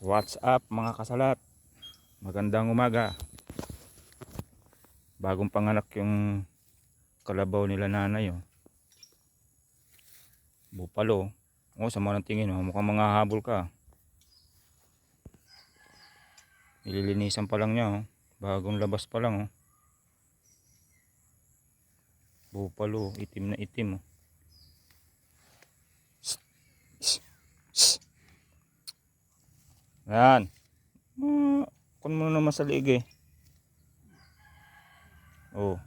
What's up mga kasalat? Magandang umaga. Bagong panganak yung kalabaw nila nanay oh. Bupalo. Oh, sama ng tingin oh. Mukhang mga habol ka. Nililinisan pa lang niya oh. Bagong labas pa lang oh. Bupalo, itim na itim oh. Yan. Kun mo naman sa liig eh. Oh.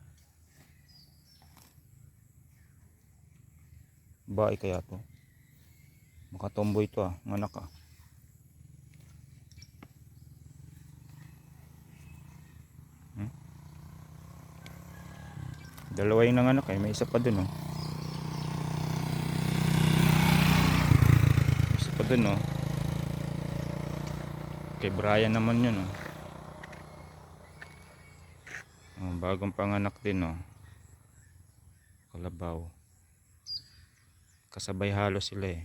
Bae kaya to. Makatomboy to ah. Nganak ah. Dalawa yung nanganak eh. May isa pa dun oh. Isa pa dun oh. Kay Brian naman yun oh. Oh, bagong panganak din oh. Kalabaw. Kasabay halos sila eh.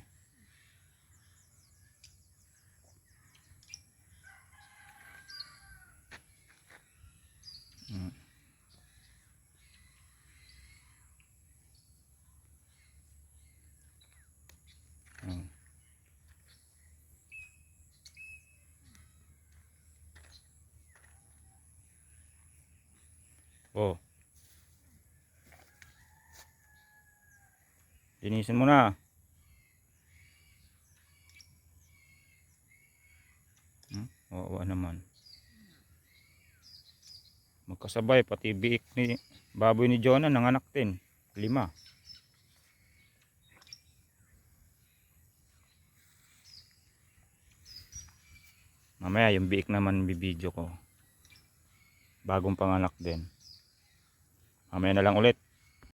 Oh. Linisin mo na. Oo naman. Magkasabay pati biik ni baboy ni Jonah nanganak din. 5. Mamaya yung biik naman bibidyo ko. Bagong panganak din. Mamaya na lang ulit.